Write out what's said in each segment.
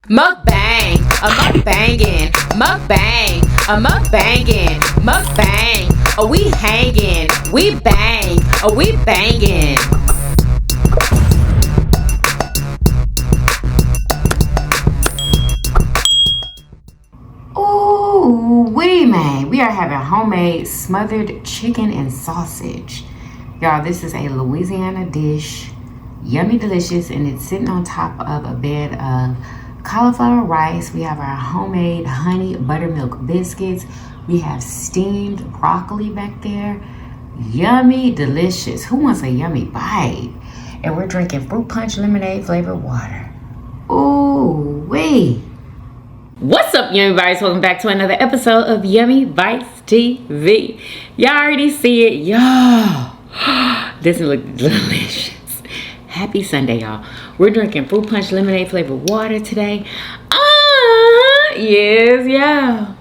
Mukbang, a mukbangin', mukbang, a mukbangin', mukbang. Are we hangin'? We bang, are we bangin'? Ooh, we are having homemade smothered chicken and sausage. Y'all, this is a Louisiana dish, yummy delicious, and it's sitting on top of a bed of cauliflower rice. We have our homemade honey buttermilk biscuits. We have steamed broccoli back there. Yummy delicious. Who wants a yummy bite? And we're drinking fruit punch lemonade flavored water. Ooh wee. What's up, Yummy Bites? Welcome back to another episode of Yummybitestv. Y'all already see it, y'all. This looks delicious. Happy Sunday, y'all. We're drinking fruit punch lemonade flavored water today. Yes, yeah.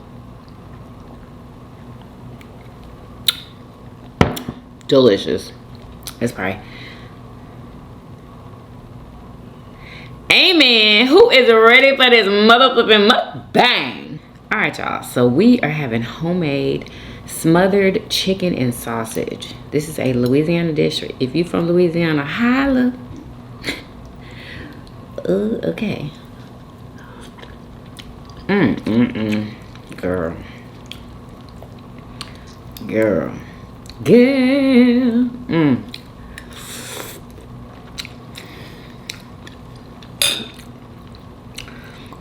Delicious. Let's pray. Amen. Who is ready for this motherfucking mukbang? All right, y'all. So we are having homemade smothered chicken and sausage. This is a Louisiana dish. If you from Louisiana, holla. Okay. Girl.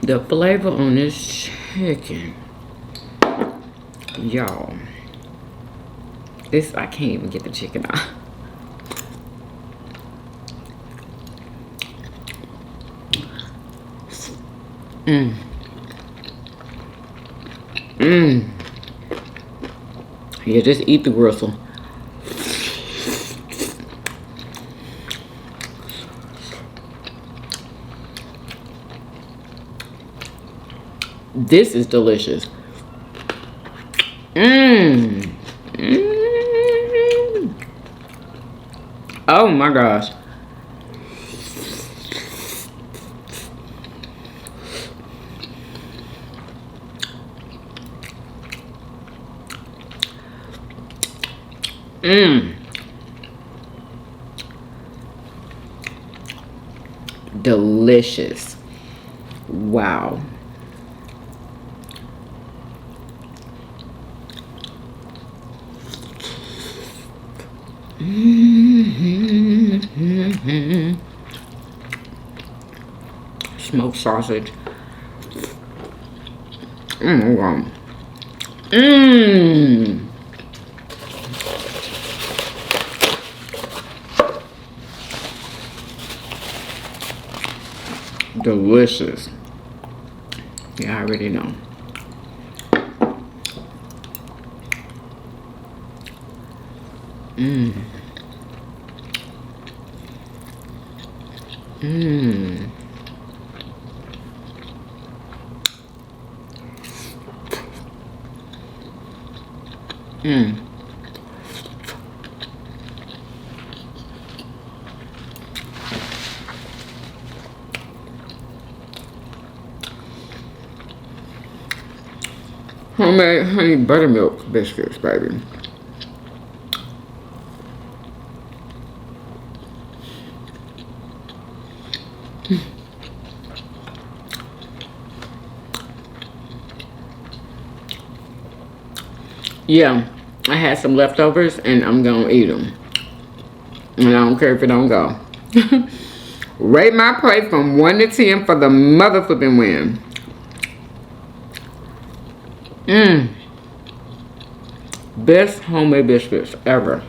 The flavor on this chicken, y'all. This, I can't even get the chicken out. Yeah, just eat the gristle. This is delicious. Oh my gosh. Delicious. Wow. Smoked sausage. Wow. Delicious. Yeah, I already know. Homemade honey buttermilk biscuits, baby. Yeah, I had some leftovers and I'm gonna eat them. And I don't care if it don't go. Rate my plate from 1 to 10 for the motherfucking win. Best homemade biscuits ever.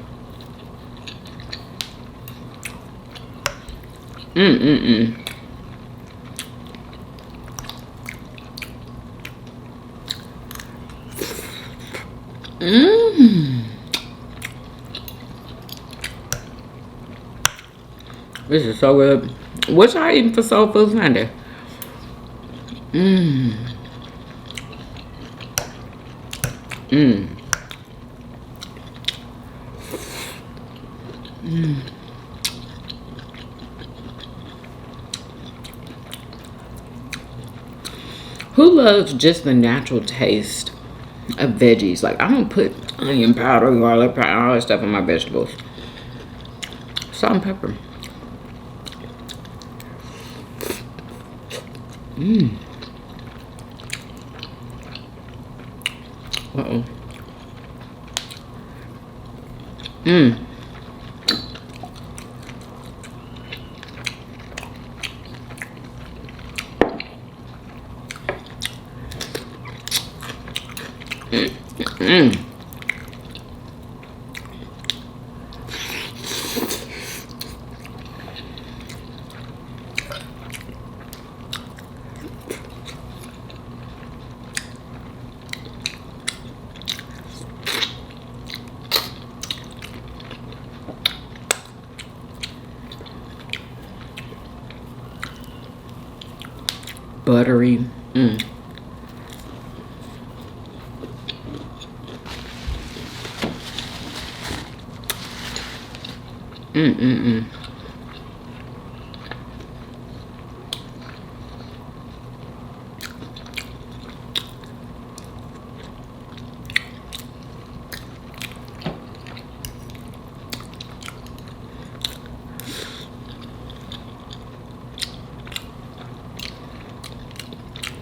This is so good. What y'all eating for Soul Food Sunday? Who loves just the natural taste of veggies? Like, I don't put onion powder, garlic powder, all that stuff on my vegetables. Salt and pepper. Mmm. Uh-oh. Mmm. Buttery. Mm. Mm-mm-mm.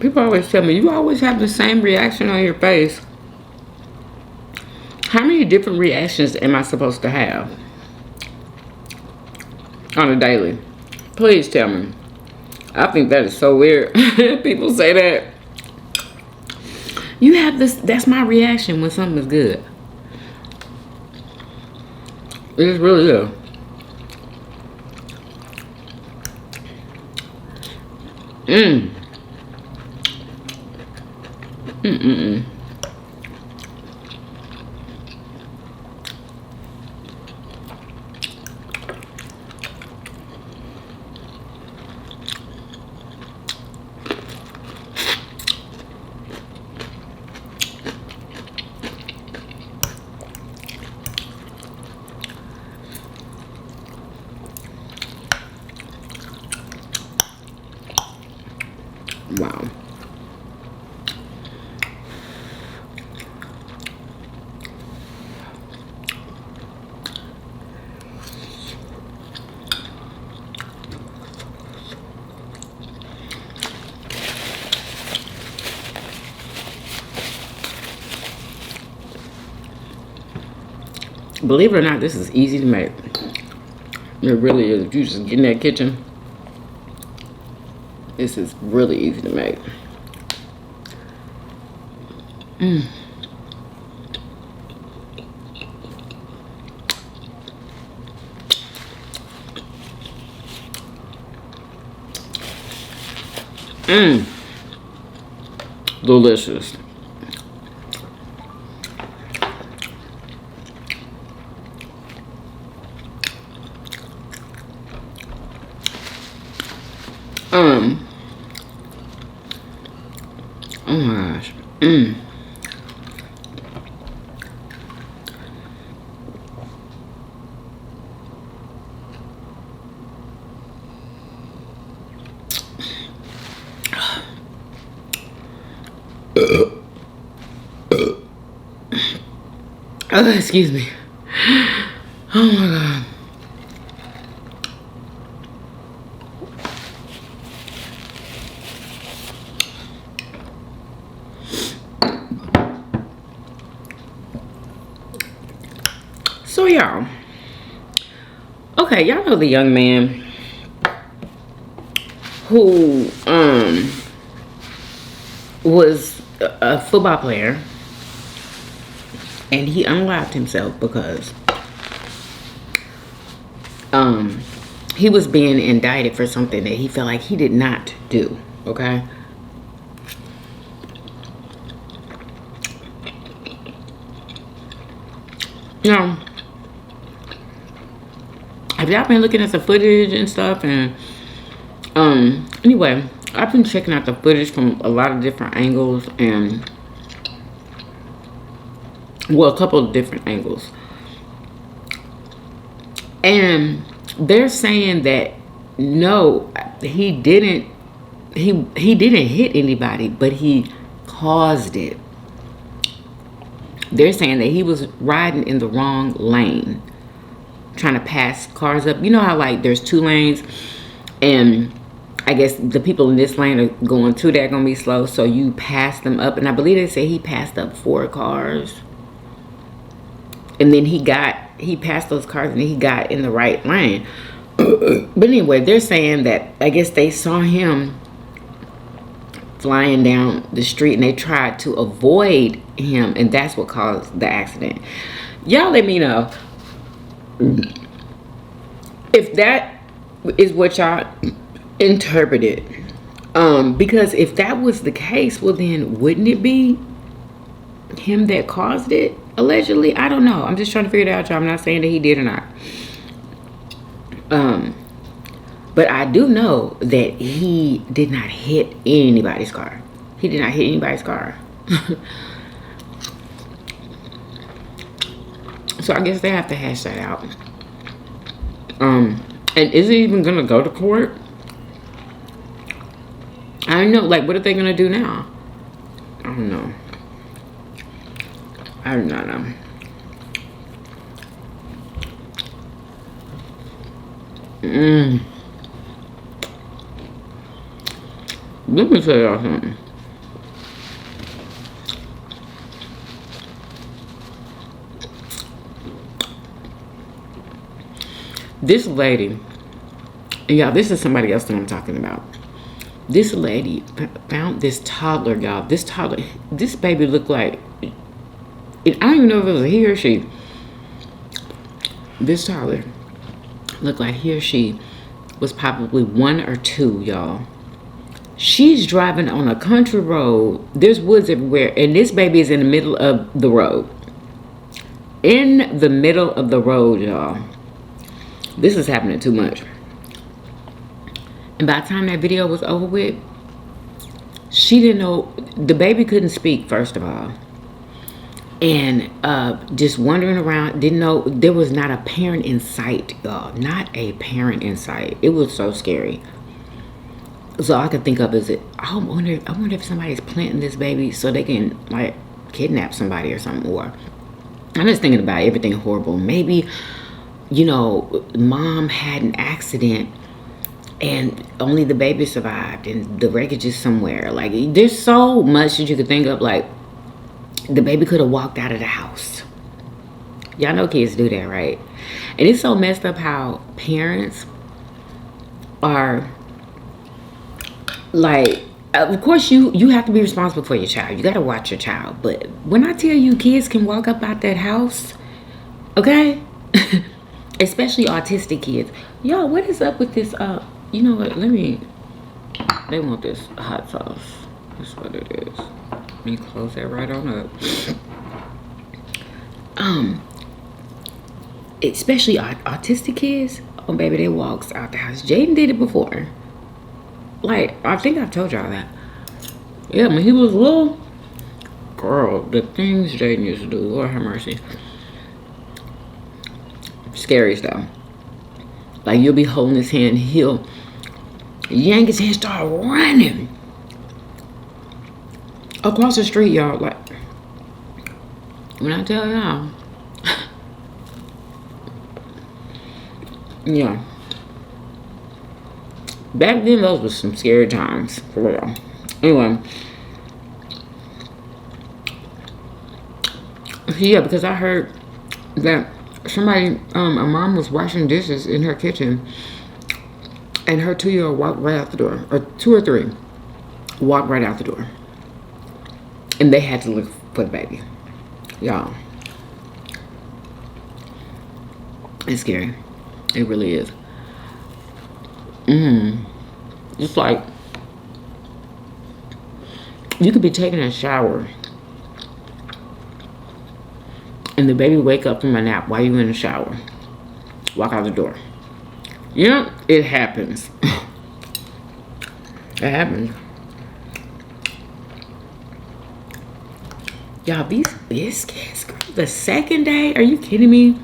People always tell me, you always have the same reaction on your face. How many different reactions am I supposed to have on a daily? Please tell me. I think that is so weird. People say that. You have this, that's my reaction when something is good. It's really good. Mmm. Mm-mm-mm. Wow. Believe it or not, this is easy to make. It really is. If you just get in that kitchen, this is really easy to make. Mmm. Mmm. Delicious. Oh my gosh. Mmm. Oh, excuse me. Oh my God. So y'all, okay, y'all know the young man who was a football player, and he unlocked himself because he was being indicted for something that he felt like he did not do. Okay. Now, have y'all been looking at the footage and stuff? And anyway, I've been checking out the footage from a lot of different angles, and well, a couple of different angles, and they're saying that no, he didn't he didn't hit anybody, but he caused it. They're saying that he was riding in the wrong lane, trying to pass cars up. You know how like there's 2 lanes, and I guess the people in this lane are going too gonna be slow, so you pass them up. And I believe they say he passed up 4 cars, and then he passed those cars, and then he got in the right lane. But anyway, they're saying that I guess they saw him flying down the street, and they tried to avoid him, and that's what caused the accident. Y'all let me know if that is what y'all interpreted, because if that was the case, well then wouldn't it be him that caused it, allegedly? I don't know. I'm just trying to figure it out, y'all. I'm not saying that he did or not. But I do know that he did not hit anybody's car. He did not hit anybody's car. So I guess they have to hash that out. And is it even gonna go to court? I don't know. Like, what are they gonna do now? I don't know. I do not know. Let me tell y'all something. This lady, and y'all, this is somebody else that I'm talking about. This lady found this toddler, y'all. This baby looked like, I don't even know if it was a he or she. This toddler looked like he or she was probably 1 or 2, y'all. She's driving on a country road. There's woods everywhere, and this baby is in the middle of the road. In the middle of the road, y'all. This is happening too much. And by the time that video was over with, she didn't know, the baby couldn't speak, first of all. And just wandering around, didn't know, there was not a parent in sight, y'all. Not a parent in sight. It was so scary. So all I could think of is I wonder if somebody's planting this baby so they can like kidnap somebody or something. Or I'm just thinking about everything horrible. Maybe, you know, mom had an accident and only the baby survived and the wreckage is somewhere. Like, there's so much that you could think of. Like, the baby could have walked out of the house. Y'all know kids do that, right? And it's so messed up how parents are like, of course you have to be responsible for your child. You got to watch your child. But when I tell you kids can walk up out that house, okay? Especially autistic kids. Y'all, what is up with this? You know what? They want this hot sauce. That's what it is. Let me close that right on up. Especially autistic kids. Oh, baby, they walks out the house. Jaden did it before. Like, I think I've told y'all that. Yeah, when he was little, girl, the things Jaden used to do, Lord have mercy. Scary stuff. Like, you'll be holding his hand, he'll yank his hand, start running across the street, y'all. Like, when I tell y'all, yeah. Back then, those were some scary times, for real. Anyway. Yeah, because I heard that somebody, a mom was washing dishes in her kitchen, and her 2-year-old walked right out the door, or 2 or 3, walked right out the door. And they had to look for the baby. Y'all. It's scary. It really is. It's like you could be taking a shower and the baby wake up from a nap while you're in the shower, walk out the door. You know, it happens. It happens. Y'all, these biscuits, girl, the second day, are you kidding me?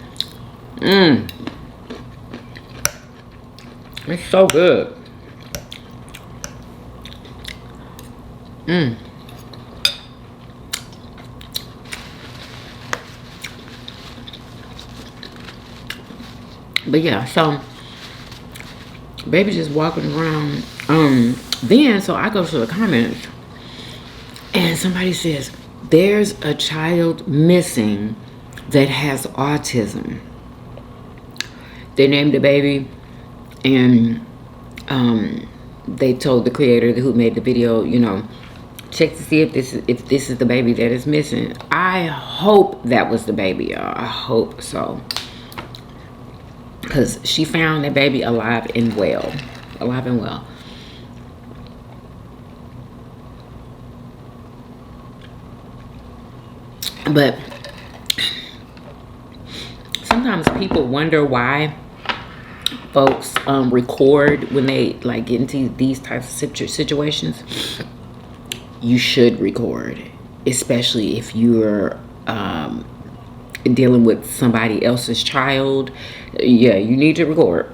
It's so good. But yeah, so baby just walking around. Then so I go to the comments and somebody says there's a child missing that has autism. They named the baby, and they told the creator who made the video, you know, check to see if this is the baby that is missing. I hope that was the baby, y'all. I hope so, because she found that baby alive and well. But sometimes people wonder why folks record when they like get into these types of situations. You should record, especially if you're dealing with somebody else's child. Yeah, you need to record.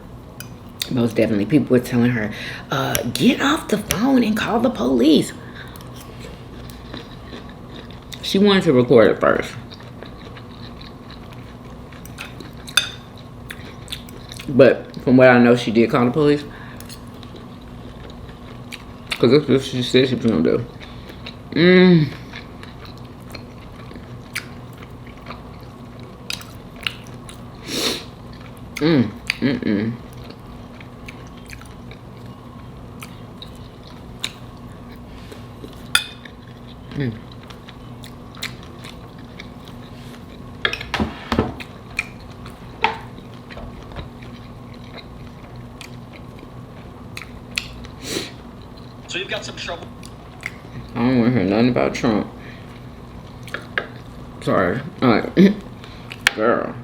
Most definitely. People were telling her, get off the phone and call the police. She wanted to record it first. But from what I know, she did call the police. Because that's what she said she was going to do. So you've got some trouble. I don't want to hear nothing about Trump. Sorry. Alright. Girl.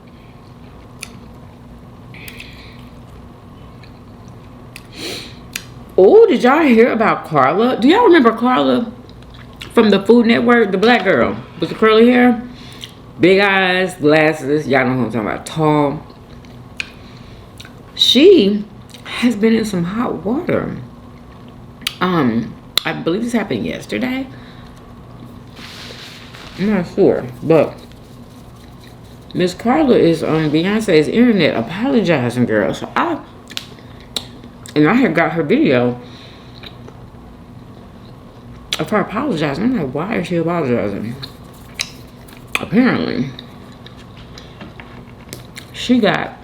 Oh, did y'all hear about Carla? Do y'all remember Carla from the Food Network? The black girl with the curly hair? Big eyes, glasses. Y'all know who I'm talking about. Tall. She has been in some hot water. I believe this happened yesterday. I'm not sure, but Miss Carla is on Beyonce's internet apologizing, girl. So I had got her video of her apologizing. I'm like, why is she apologizing? Apparently, she got,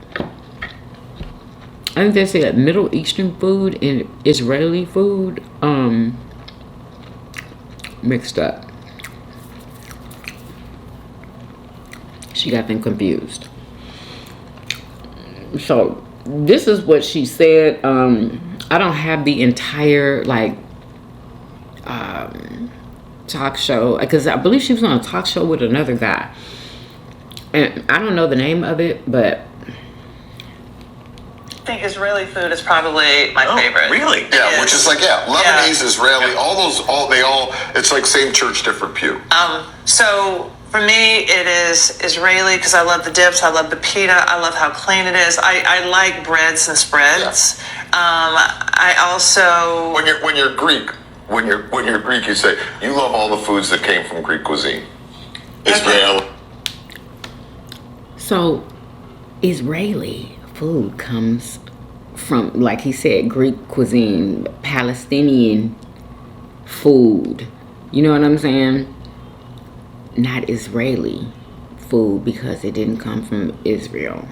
I think they said Middle Eastern food and Israeli food mixed up. She got them confused. So this is what she said. I don't have the entire like talk show, because I believe she was on a talk show with another guy, and I don't know the name of it, but I think Israeli food is probably my favorite. Really? Yeah, which is like, Lebanese, Israeli, it's like same church, different pew. So for me, it is Israeli because I love the dips, I love the pita, I love how clean it is. I like breads and spreads. Yeah. I also when you're Greek, when you're Greek, you say you love all the foods that came from Greek cuisine. Israel. So Israeli food comes from, like he said, Greek cuisine, Palestinian food. You know what I'm saying? Not Israeli food because it didn't come from Israel.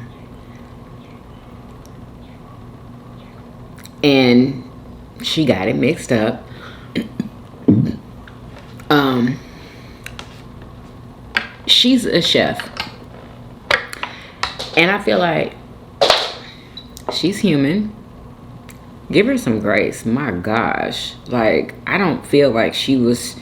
And she got it mixed up. She's a chef. And I feel like she's human. Give her some grace. My gosh. Like, I don't feel like she was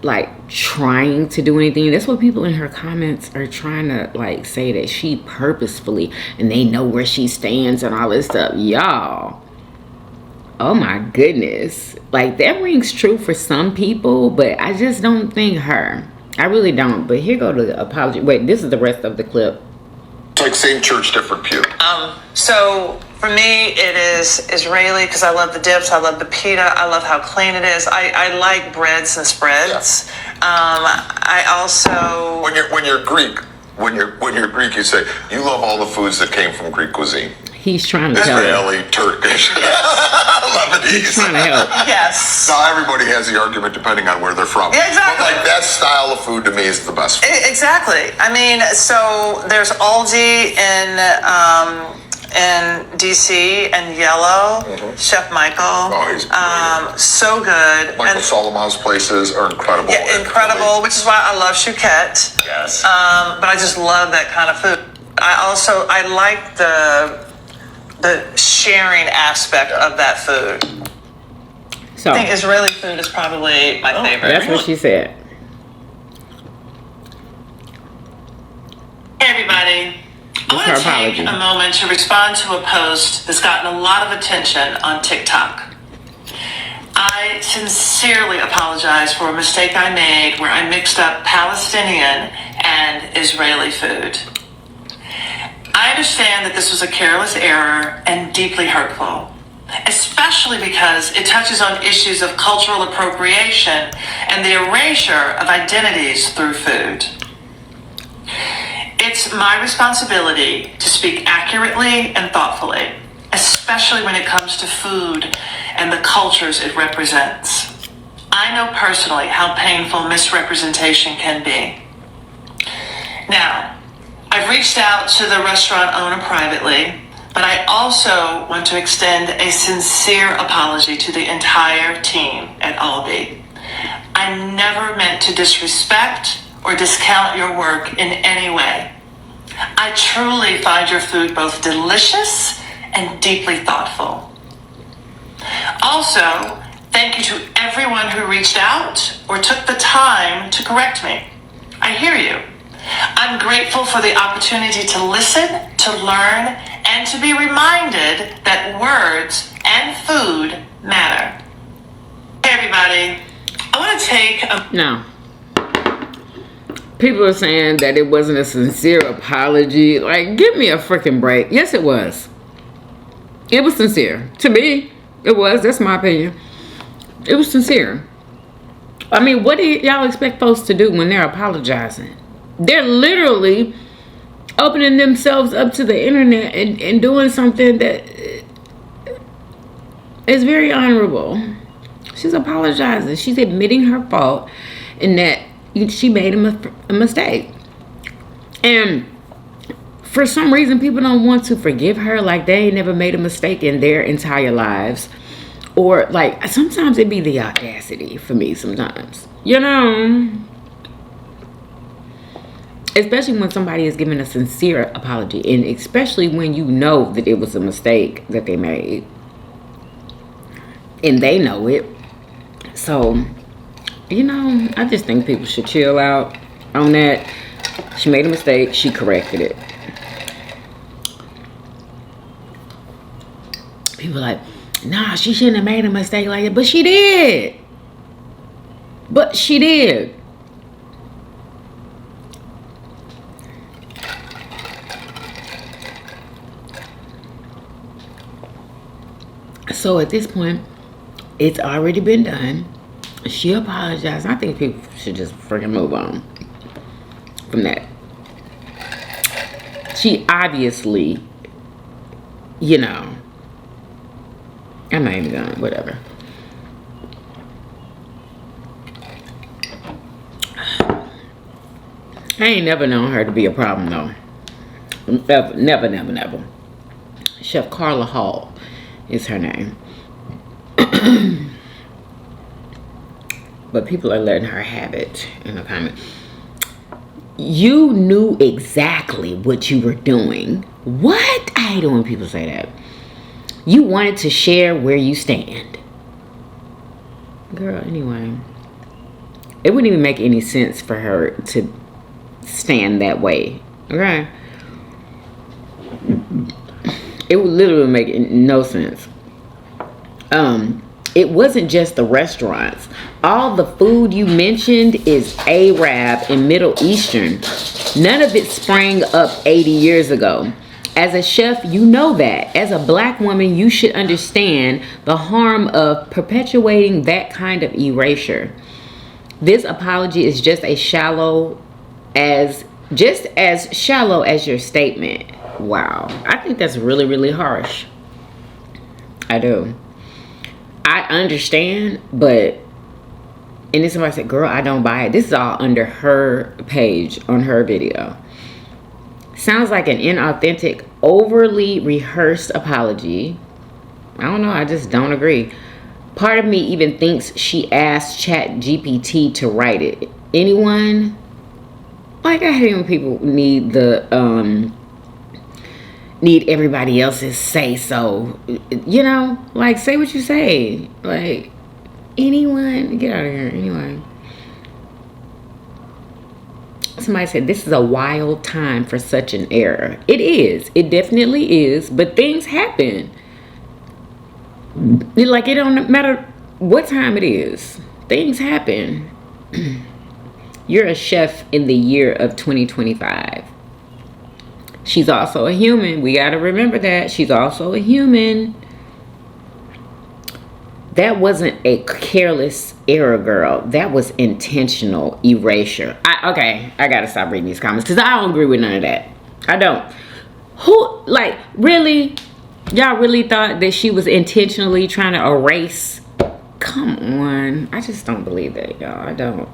like trying to do anything. That's what people in her comments are trying to like say, that she purposefully, and they know where she stands and all this stuff. Y'all, oh my goodness, like that rings true for some people, but I just don't think her. I really don't. But here go the apology. Wait, this is the rest of the clip. It's like same church, different pew. So for me, it is Israeli because I love the dips. I love the pita. I love how clean it is. I like breads and spreads. I also when you're Greek, when you're Greek, you say you love all the foods that came from Greek cuisine. He's trying to help. Israeli, Turkish, Lebanese. He's trying to help. yes. Now everybody has the argument depending on where they're from. Yeah, exactly. But like that style of food to me is the best food. Exactly. I mean, so there's Aldi in DC and Yellow. Chef Michael. Oh, he's brilliant. So good. Michael Solomon's places are incredible. Yeah, incredible, which is why I love Chouquette. Yes. But I just love that kind of food. I like the sharing aspect of that food. So I think Israeli food is probably my favorite. that's what she said. Hey everybody. I want her to take apology. a moment to respond to a post that's gotten a lot of attention on TikTok. I sincerely apologize for a mistake I made where I mixed up Palestinian and Israeli food. I understand that this was a careless error and deeply hurtful, especially because it touches on issues of cultural appropriation and the erasure of identities through food. It's my responsibility to speak accurately and thoughtfully, especially when it comes to food and the cultures it represents. I know personally how painful misrepresentation can be. Now, I've reached out to the restaurant owner privately, but I also want to extend a sincere apology to the entire team at Aldi. I never meant to disrespect or discount your work in any way. I truly find your food both delicious and deeply thoughtful. Also, thank you to everyone who reached out or took the time to correct me. I hear you. I'm grateful for the opportunity to listen, to learn, and to be reminded that words and food matter. Hey everybody, I want to take a... Now, people are saying that it wasn't a sincere apology. Like, give me a freaking break. Yes, it was. It was sincere. To me, it was. That's my opinion. It was sincere. I mean, what do y'all expect folks to do when they're apologizing? They're literally opening themselves up to the internet and doing something that is very honorable. She's apologizing. She's admitting her fault and that she made a mistake. And for some reason, people don't want to forgive her like they ain't never made a mistake in their entire lives. Or like, sometimes it be the audacity for me sometimes. You know? Especially when somebody is giving a sincere apology. And especially when you know that it was a mistake that they made. And they know it. So, you know, I just think people should chill out on that. She made a mistake. She corrected it. People are like, nah, she shouldn't have made a mistake like that. But she did. But she did. So at this point, it's already been done. She apologized. I think people should just freaking move on from that. She obviously, you know, I'm not even gonna, whatever. I ain't never known her to be a problem though. Never. Chef Carla Hall is her name. But people are letting her have it in the comment. You knew exactly what you were doing. What? I hate it when people say that. You wanted to share where you stand. Girl, anyway. It wouldn't even make any sense for her to stand that way. Okay? It would literally make no sense. It wasn't just the restaurants. All the food you mentioned is Arab and Middle Eastern. None of it sprang up 80 years ago. As a chef, you know that. As a black woman, you should understand the harm of perpetuating that kind of erasure. This apology is just as shallow as your statement. Wow. I think that's really, really harsh. I do. I understand, but, and then somebody said, girl, I don't buy it. This is all under her page on her video. Sounds like an inauthentic, overly rehearsed apology. I don't know. I just don't agree. Part of me even thinks she asked ChatGPT to write it. Anyone? Like, I hate when people need need everybody else's say so. You know, like, say what you say. Like, anyone? Get out of here. Anyway. Somebody said, this is a wild time for such an error. It is. It definitely is. But things happen. Like, it don't matter what time it is. Things happen. You're a chef in the year of 2025. She's also a human. We got to remember that. She's also a human. That wasn't a careless error, girl. That was intentional erasure. Okay, I got to stop reading these comments because I don't agree with none of that. I don't. Who, like, really? Y'all really thought that she was intentionally trying to erase? Come on. I just don't believe that, y'all. I don't.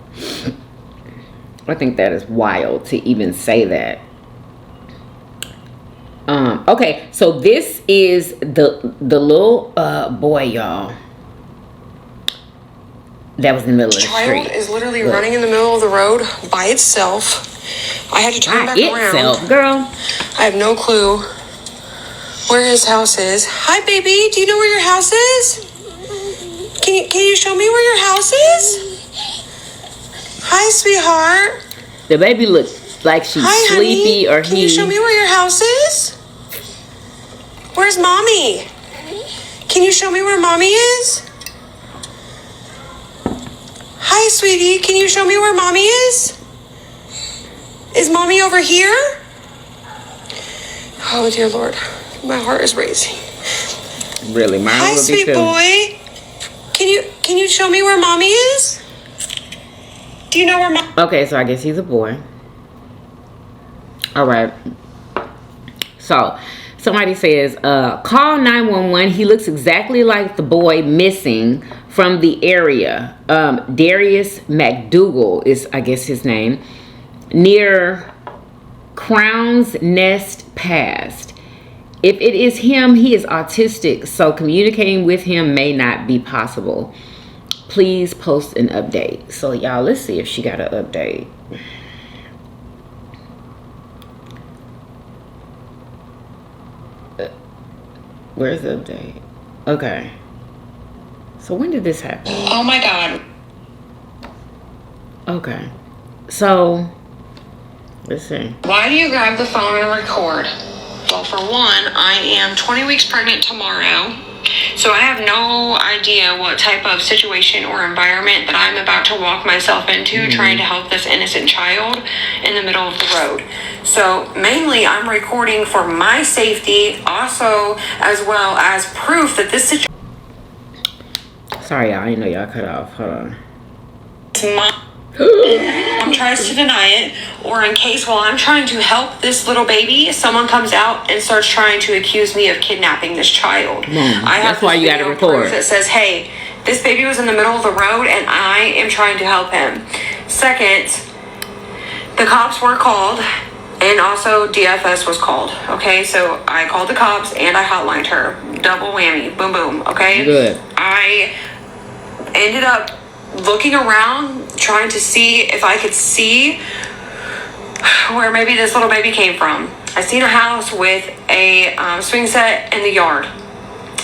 I think that is wild to even say that. Okay, so this is the little boy, y'all, that was in the middle of the street. Child is literally running in the middle of the road by itself. I had to turn back around. Girl. I have no clue where his house is. Hi, baby. Do you know where your house is? Can you show me where your house is? Hi, sweetheart. The baby looks like she's sleepy, honey. or Can you show me where your house is? Where's mommy? Can you show me where mommy is? Hi, sweetie. Can you show me where mommy is? Is mommy over here? Oh, dear Lord. My heart is racing. Really, mine Hi, will be sweet too. boy. Can you show me where mommy is? Do you know where mommy? Okay, so I guess he's a boy. All right. So somebody says, call 911. He looks exactly like the boy missing from the area. Darius McDougal is, I guess, his name. Near Crown's Nest Past. If it is him, he is autistic, so communicating with him may not be possible. Please post an update. So, y'all, let's see if she got an update. Where's the update? Okay. So, when did this happen? Oh, my God. Okay. So, let's see. Why do you grab the phone and record? Well, for one, I am 20 weeks pregnant tomorrow, so I have no idea what type of situation or environment that I'm about to walk myself into trying to help this innocent child in the middle of the road. So mainly I'm recording for my safety, also as well as proof that this situation Sorry, y'all. I didn't know y'all cut off. Hold on. is mine. Mom tries to deny it, or in case while I'm trying to help this little baby, someone comes out and starts trying to accuse me of kidnapping this child. I have That's why you got to record. that says, hey, this baby was in the middle of the road and I am trying to help him. Second, the cops were called and also DFS was called. Okay, so I called the cops and I hotlined her. Double whammy. Boom, boom. Okay? Good. I ended up looking around, trying to see if I could see where maybe this little baby came from. I seen a house with a swing set in the yard.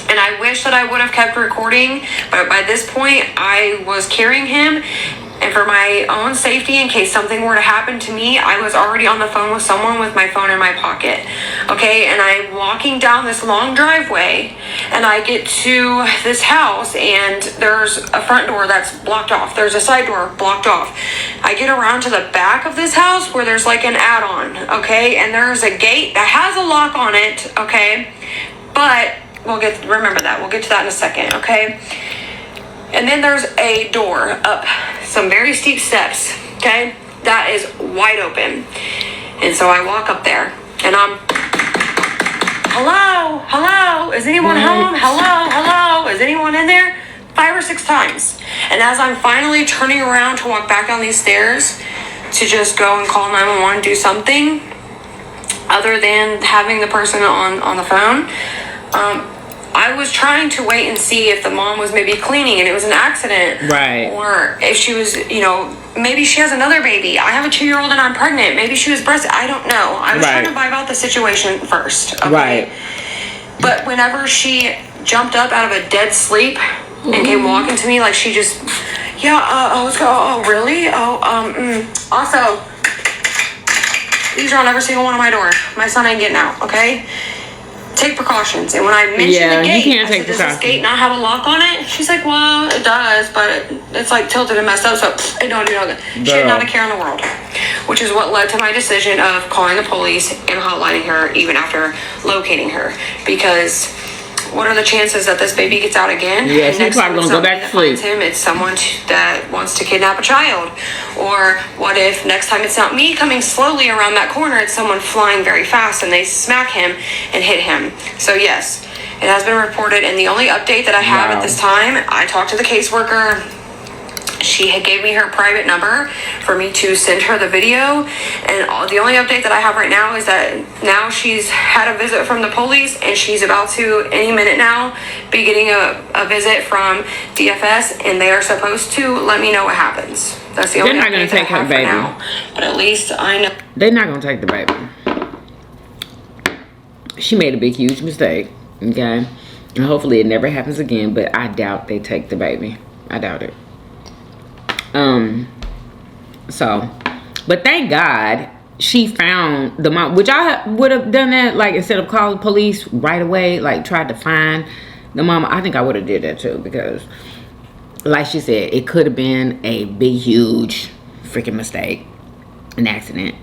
And I wish that I would have kept recording, but by this point, I was carrying him, And for my own safety, in case something were to happen to me, I was already on the phone with someone with my phone in my pocket. Okay, and I'm walking down this long driveway, and I get to this house, and there's a front door that's blocked off. There's a side door blocked off. I get around to the back of this house where there's like an add-on, okay, and there's a gate that has a lock on it, okay, but remember that. We'll get to that in a second, okay? And then there's a door up some very steep steps, okay? That is wide open. And so I walk up there, and I'm, hello, is anyone home? Hello, is anyone in there? 5 or 6 times. And as I'm finally turning around to walk back down these stairs to just go and call 911, do something other than having the person on the phone, I was trying to wait and see if the mom was maybe cleaning and it was an accident. Right. Or if she was, maybe she has another baby. I have a 2-year-old and I'm pregnant. Maybe she was breastfeeding. I don't know. I was trying to vibe out the situation first. Okay? Right. But whenever she jumped up out of a dead sleep and came walking to me, like she just, really? Also, these are on every single one of my door. My son ain't getting out, okay? Take precautions. And when I mentioned the gate, you can't take does this gate not have a lock on it? She's like, well, it does, but it's like tilted and messed up, so it don't do nothing. She had not a care in the world, which is what led to my decision of calling the police and hotlining her even after locating her. Because what are the chances that this baby gets out again? Yeah, she's probably gonna go back to sleep. It's someone that wants to kidnap a child. Or what if next time it's not me coming slowly around that corner, it's someone flying very fast and they smack him and hit him. So yes, it has been reported. And the only update that I have at this time, I talked to the caseworker. She had gave me her private number for me to send her the video, and the only update that I have right now is that now she's had a visit from the police, and she's about to any minute now be getting a visit from DFS, and they are supposed to let me know what happens. That's the only They're not update gonna take her baby. now. But at least I know they're not gonna take the baby. She made a big, huge mistake. Okay, and hopefully it never happens again. But I doubt they take the baby. I doubt it. But thank God she found the mom, which I would have done that, like, instead of calling police right away, like, tried to find the mama. I think I would have did that too, because like she said, it could have been a big, huge freaking mistake, an accident,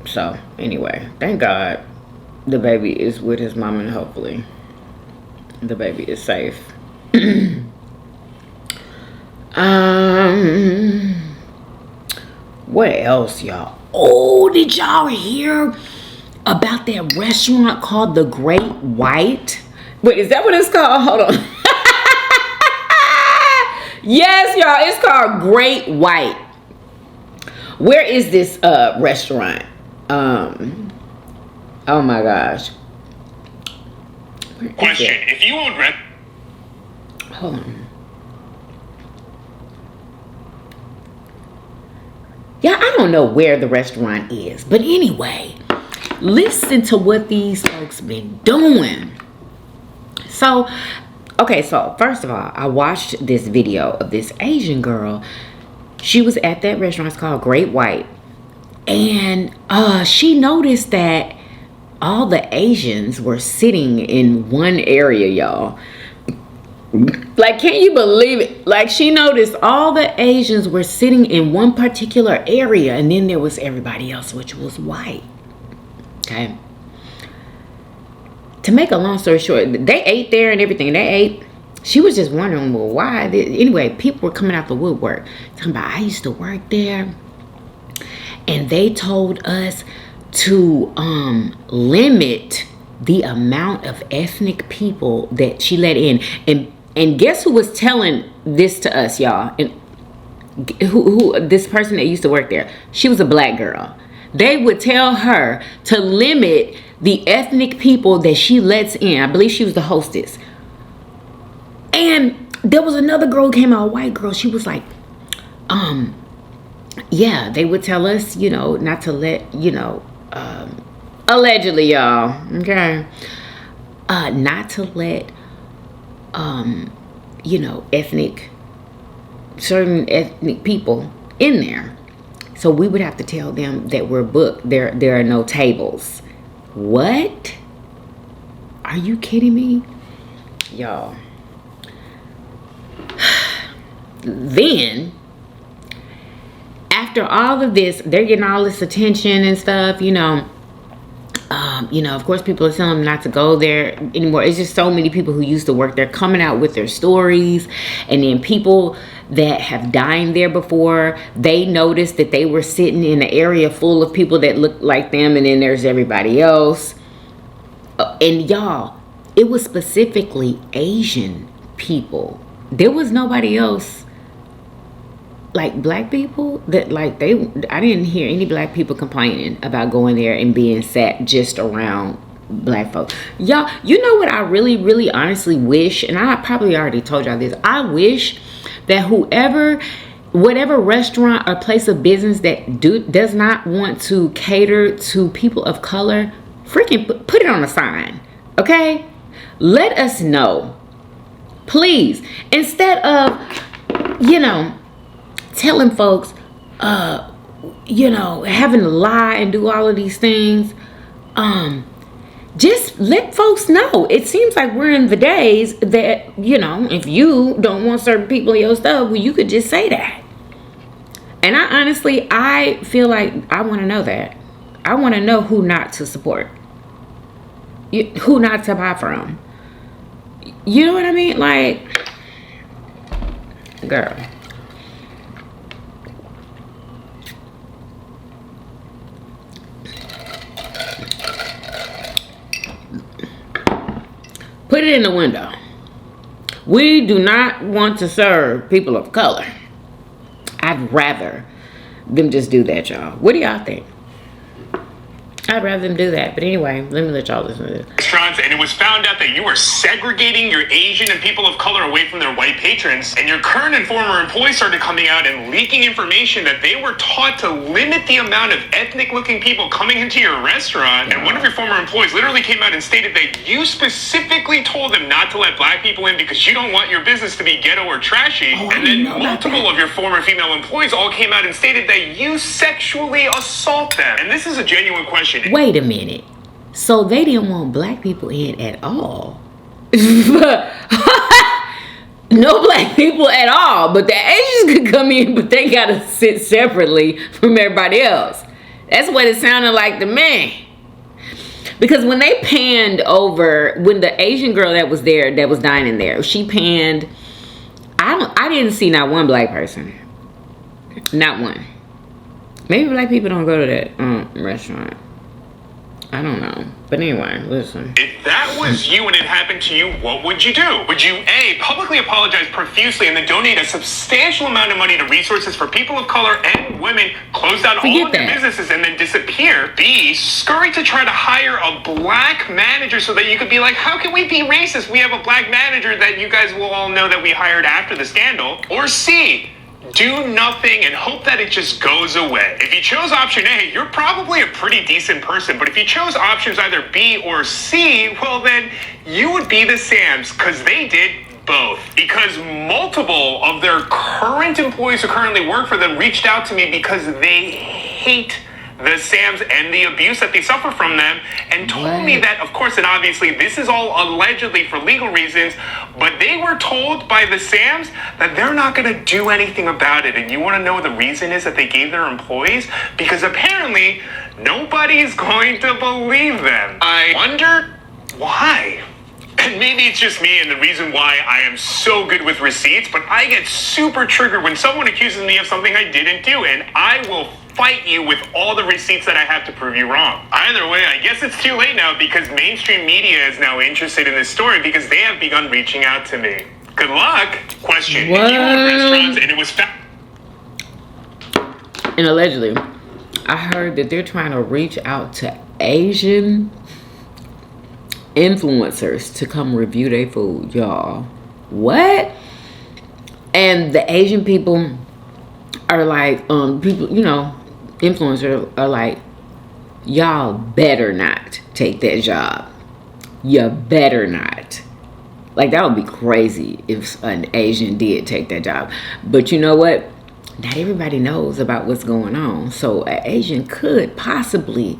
so anyway, thank God the baby is with his mom, and hopefully the baby is safe. What else, y'all? Oh, did y'all hear about that restaurant called the Great White? Wait, is that what it's called? Hold on. Yes, y'all, it's called Great White. Where is this restaurant? Oh my gosh. Question: if you own rent, hold on. Yeah, I don't know where the restaurant is, but anyway, listen to what these folks been doing. So, okay, so first of all, I watched this video of this Asian girl. She was at that restaurant. It's called Great White, and she noticed that all the Asians were sitting in one area, y'all. Like, can you believe it? Like, she noticed all the Asians were sitting in one particular area, and then there was everybody else, which was white. Okay. To make a long story short, they ate there and everything. They ate. She was just wondering, well, why? Anyway, people were coming out the woodwork talking about, I used to work there, and they told us to limit the amount of ethnic people that she let in. And guess who was telling this to us, y'all? And who this person that used to work there, she was a black girl. They would tell her to limit the ethnic people that she lets in. I believe she was the hostess. And there was another girl who came out, a white girl. She was like, yeah, they would tell us, not to let, allegedly, y'all, okay, not to let ethnic certain ethnic people in there. So we would have to tell them that we're booked. There are no tables. What? Are you kidding me? Y'all. Then, after all of this, they're getting all this attention and stuff, of course, people are telling them not to go there anymore. It's just so many people who used to work there coming out with their stories. And then people that have dined there before, they noticed that they were sitting in an area full of people that looked like them. And then there's everybody else. And y'all, it was specifically Asian people. There was nobody else. Like black people that I didn't hear any black people complaining about going there and being sat just around black folks. Y'all, you know what I really, really honestly wish, and I probably already told y'all this, I wish that whatever restaurant or place of business that does not want to cater to people of color, freaking put it on a sign, okay? Let us know, please, instead of, telling folks, having to lie and do all of these things. Just let folks know. It seems like we're in the days that, if you don't want certain people in your stuff, well, you could just say that. And I feel like I want to know that. I want to know who not to support. Who not to buy from. You know what I mean? Like, girl. Put it in the window. We do not want to serve people of color. I'd rather them just do that, y'all. What do y'all think? I'd rather them do that. But anyway, let me let y'all listen to this. Restaurants, and it was found out that you were segregating your Asian and people of color away from their white patrons, and your current and former employees started coming out and leaking information that they were taught to limit the amount of ethnic-looking people coming into your restaurant. And one of your former employees literally came out and stated that you specifically told them not to let black people in because you don't want your business to be ghetto or trashy. And then multiple of your former female employees all came out and stated that you sexually assault them. And this is a genuine question. Wait a minute. So they didn't want black people in at all. No black people at all. But the Asians could come in, but they gotta sit separately from everybody else. That's what it sounded like to me. Because when they panned over, when the Asian girl that was there, that was dining there, she panned, I didn't see not one black person. Not one. Maybe black people don't go to that restaurant. I don't know. But anyway, listen. If that was you and it happened to you, what would you do? Would you A, publicly apologize profusely and then donate a substantial amount of money to resources for people of color and women, close down all of your businesses and then disappear? B, scurry to try to hire a black manager so that you could be like, how can we be racist? We have a black manager that you guys will all know that we hired after the scandal. Or C, do nothing and hope that it just goes away. If you chose option A, you're probably a pretty decent person. But if you chose options either B or C, well then you would be the Sams, because they did both. Because multiple of their current employees who currently work for them reached out to me because they hate the Sams and the abuse that they suffer from them, and told me that, of course, and obviously this is all allegedly for legal reasons, but they were told by the Sams that they're not going to do anything about it. And you want to know what the reason is that they gave their employees? Because apparently nobody's going to believe them. I wonder why. And maybe it's just me and the reason why I am so good with receipts, but I get super triggered when someone accuses me of something I didn't do, and I will fight you with all the receipts that I have to prove you wrong. Either way, I guess it's too late now because mainstream media is now interested in this story because they have begun reaching out to me. Good luck. Question. If you own restaurants and it was and allegedly, I heard that they're trying to reach out to Asian influencers to come review their food, y'all. What? And the Asian people are like, people, influencers are like, y'all better not take that job. You better not. Like, that would be crazy if an Asian did take that job. But you know what? Not everybody knows about what's going on. So an Asian could possibly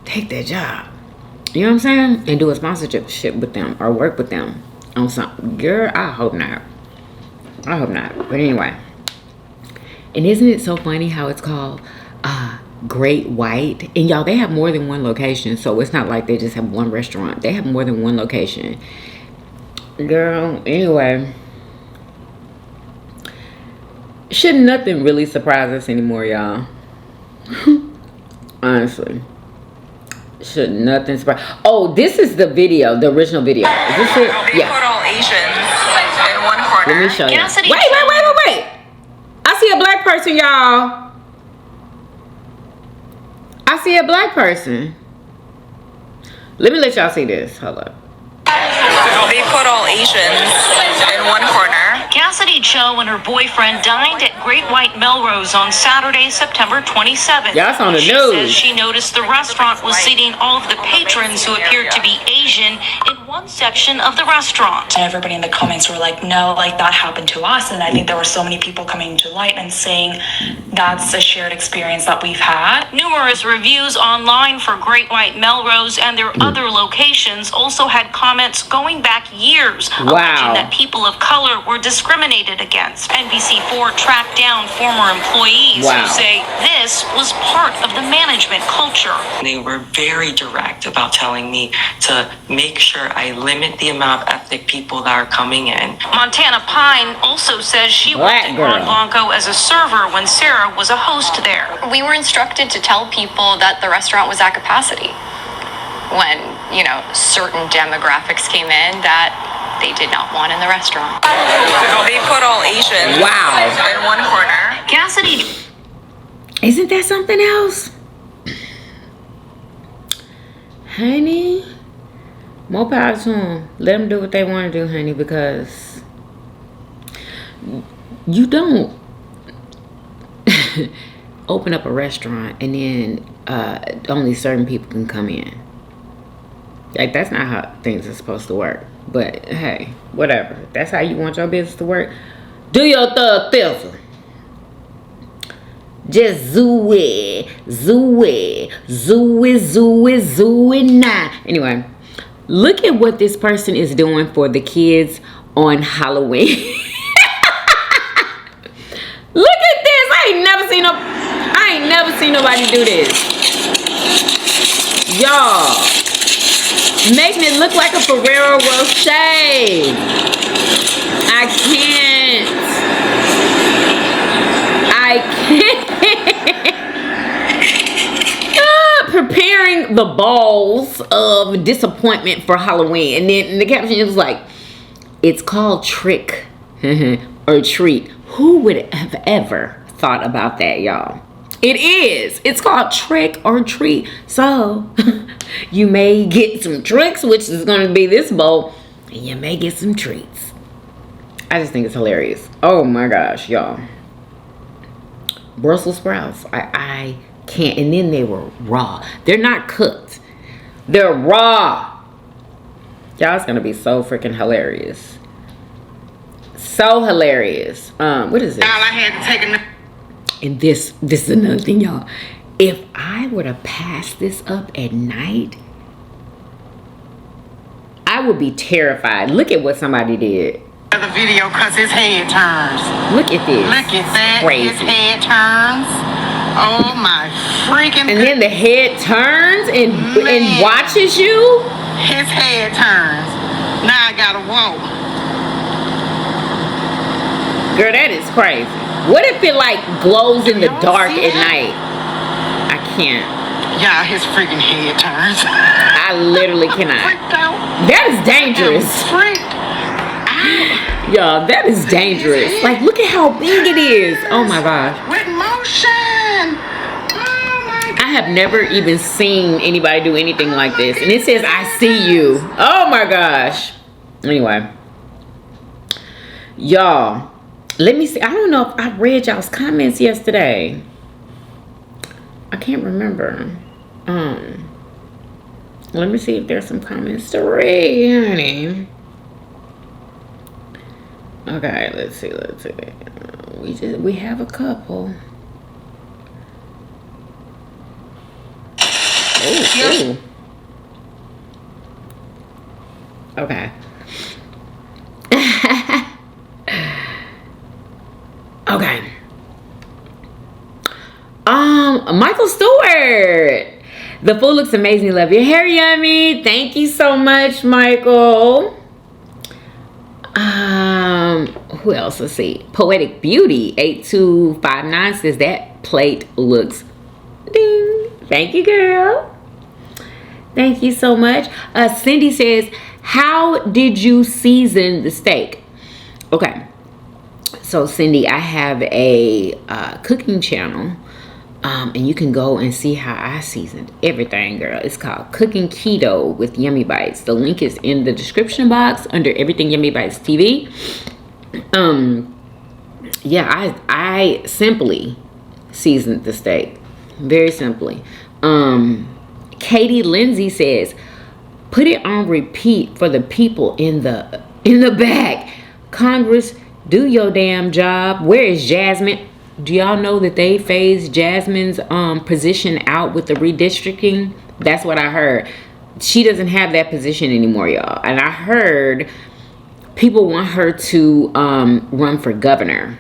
take that job. You know what I'm saying? And do a sponsorship with them or work with them on something. Girl, I hope not. I hope not. But anyway. And isn't it so funny how it's called Great White? And y'all, they have more than one location. So it's not like they just have one restaurant. They have more than one location. Girl, anyway. Should nothing really surprise us anymore, y'all? Honestly. Should nothing surprise. Oh, this is the video, the original video. Is this it? They put all Asians in one corner. Let me show you. Wait. I see a black person, y'all. I see a black person. Let me let y'all see this. Hold up. They put all Asians in one corner. Cassidy Cho and her boyfriend dined at Great White Melrose on Saturday, September 27th. Y'all on the She news. says she noticed the restaurant was seating all of the patrons who appeared to be Asian in one section of the restaurant. And everybody in the comments were like, no, like that happened to us. And I think there were so many people coming to light and saying that's a shared experience that we've had. Numerous reviews online for Great White Melrose and their other locations also had comments going back years alleging that people of color were discriminated against. NBC4 tracked down former employees who say this was part of the management culture. They were very direct about telling me to make sure I limit the amount of ethnic people that are coming in. Montana Pine also says she worked at Grand Blanco as a server when Sarah was a host there. We were instructed to tell people that the restaurant was at capacity when, you know, certain demographics came in that they did not want in the restaurant. They put all Asians in one corner. Cassidy. Isn't that something else? Honey, more power to them. Let them do what they want to do, honey, because you don't open up a restaurant and then only certain people can come in. Like, that's not how things are supposed to work. But hey, whatever. That's how you want your business to work. Do your thug thizzle. Just zoo it now. Anyway, look at what this person is doing for the kids on Halloween. Look at this. I ain't never seen nobody do this. Y'all, making it look like a Ferrero Rocher. I can't. Preparing the balls of disappointment for Halloween. And then the caption was like, it's called trick or treat. Who would have ever thought about that, y'all? It is. It's called trick or treat. So you may get some tricks, which is going to be this bowl, and you may get some treats. I just think it's hilarious. Oh my gosh, y'all. Brussels sprouts. I can't. And then they were raw. They're not cooked. They're raw. Y'all, it's gonna be so freaking hilarious. So hilarious. What is this? All I had to take a... And this is another thing, y'all. If I were to pass this up at night, I would be terrified. Look at what somebody did. The video, because his head turns. Look at this. Look at that. Crazy. His head turns. Oh my freaking... And then the head turns and watches you. His head turns. Now I gotta walk. Girl, that is crazy. What if it like glows in the dark at night? I can't. Yeah, his freaking head turns. I literally cannot. That is dangerous. Y'all, that is dangerous. Like, look at how big it is. Oh my gosh. With motion. Oh my God. I have never even seen anybody do anything like this. And it says, I see you. Oh my gosh. Anyway. Y'all, let me see. I don't know if I read y'all's comments yesterday. I can't remember. Let me see if there's some comments to read, honey. Okay, let's see. We have a couple. Ooh. Okay. Okay. Michael Stewart. The food looks amazing. Love your hair, Yummy. Thank you so much, Michael. Who else? Let's see. Poetic Beauty 8259 says that plate looks ding. Thank you, girl. Thank you so much. Cindy says, how did you season the steak? Okay. So Cindy, I have a cooking channel. And you can go and see how I seasoned everything, girl. It's called Cooking Keto with Yummy Bites. The link is in the description box under Everything Yummy Bites TV. Yeah, I simply seasoned the steak. Very simply. Katie Lindsay says, put it on repeat for the people in the back. Congress, do your damn job. Where is Jasmine? Do y'all know that they phased Jasmine's position out with the redistricting? That's what I heard. She doesn't have that position anymore, y'all. And I heard people want her to run for governor.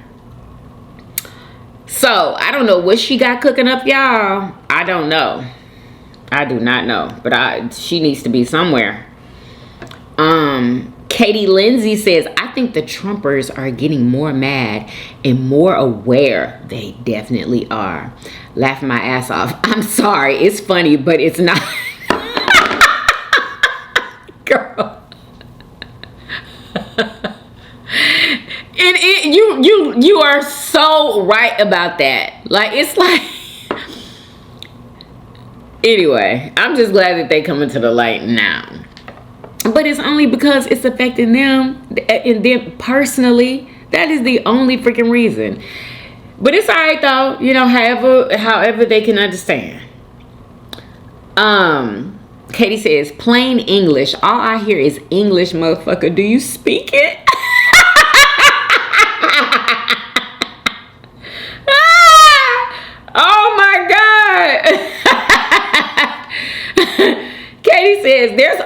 So I don't know what she got cooking up, y'all. I don't know. I do not know. But she needs to be somewhere. Katie Lindsay says, I think the Trumpers are getting more mad and more aware. They definitely are. Laughing my ass off. I'm sorry. It's funny, but it's not. Girl. You are so right about that. Like, it's like. Anyway, I'm just glad that they coming to the light now. But it's only because it's affecting them and them personally. That is the only freaking reason. But it's alright though, you know, however they can understand. Katie says, plain English. All I hear is English, motherfucker. Do you speak it? Oh my God. Katie says, there's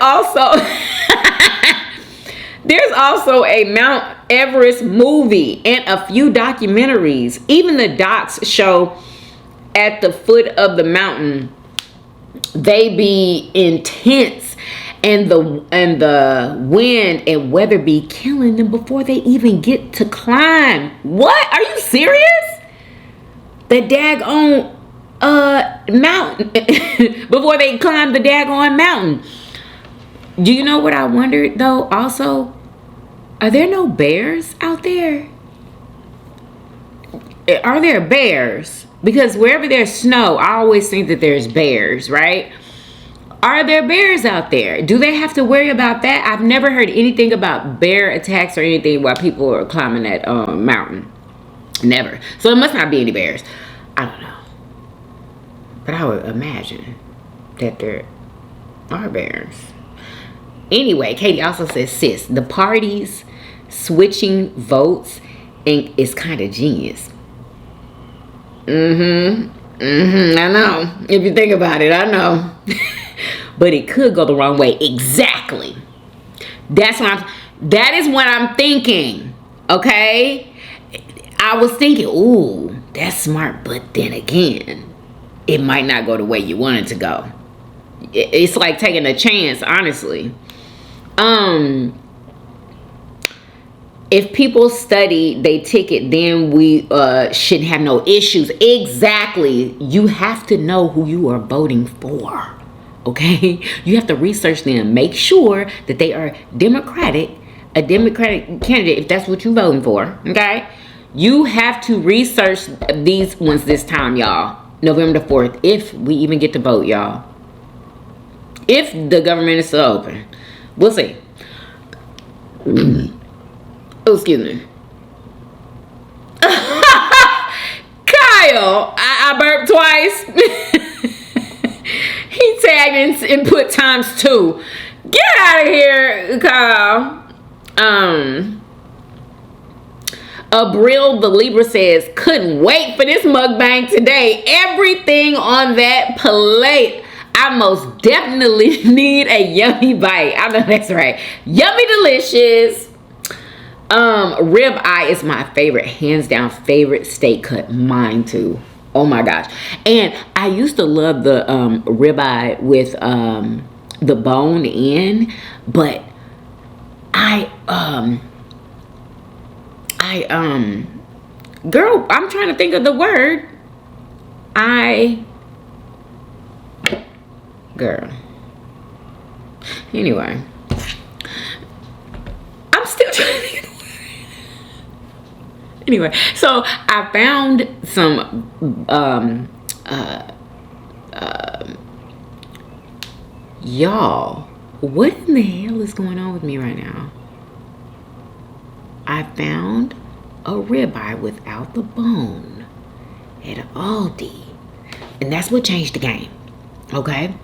also a Mount Everest movie and a few documentaries. Even the docs show at the foot of the mountain, they be intense, and the wind and weather be killing them before they even get to climb. What? Are you serious? The daggone mountain before they climb the daggone mountain. Do you know what I wondered though? Also, are there no bears out there? Are there bears? Because wherever there's snow, I always think that there's bears, right? Are there bears out there? Do they have to worry about that? I've never heard anything about bear attacks or anything while people are climbing that mountain. Never. So it must not be any bears. I don't know. But I would imagine that there are bears. Anyway, Katie also says, sis, the parties switching votes is kind of genius. I know. If you think about it, I know. But it could go the wrong way. Exactly. That is what I'm thinking. Okay? I was thinking, ooh, that's smart. But then again, it might not go the way you want it to go. It's like taking a chance, honestly. If people study they ticket, then we shouldn't have no issues. Exactly. You have to know who you are voting for. Okay? You have to research them. Make sure that they are a Democratic candidate, if that's what you're voting for. Okay? You have to research these ones this time, y'all. November the 4th, if we even get to vote, y'all. If the government is still open. We'll see. Oh, excuse me. Kyle, I burped twice. He tagged and put ×2. Get out of here, Kyle. Abril the Libra says, couldn't wait for this mukbang today. Everything on that plate. I most definitely need a yummy bite. I know that's right. Yummy delicious. Rib eye is my favorite, hands down favorite steak cut. Mine too. Oh my gosh. And I used to love the rib eye with the bone in, but girl, I'm trying to think of the word. Girl. Anyway, I'm still trying to think of the word. Anyway, so I found some y'all, what in the hell is going on with me right now? I found a ribeye without the bone at Aldi, and that's what changed the game. Okay,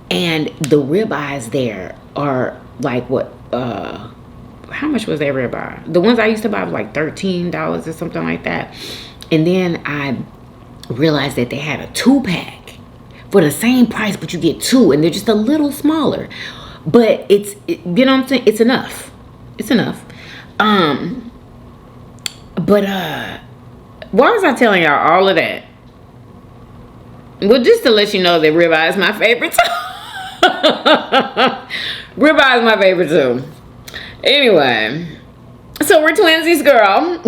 and the ribeyes there are like what? How much was that ribeye? The ones I used to buy was like $13 or something like that. And then I realized that they had a 2-pack for the same price, but you get 2, and they're just a little smaller. But you know what I'm saying? It's enough. It's enough. But why was I telling y'all all of that? Well, just to let you know that ribeye is my favorite too. Ribeye is my favorite too. Anyway, so we're twinsies, girl.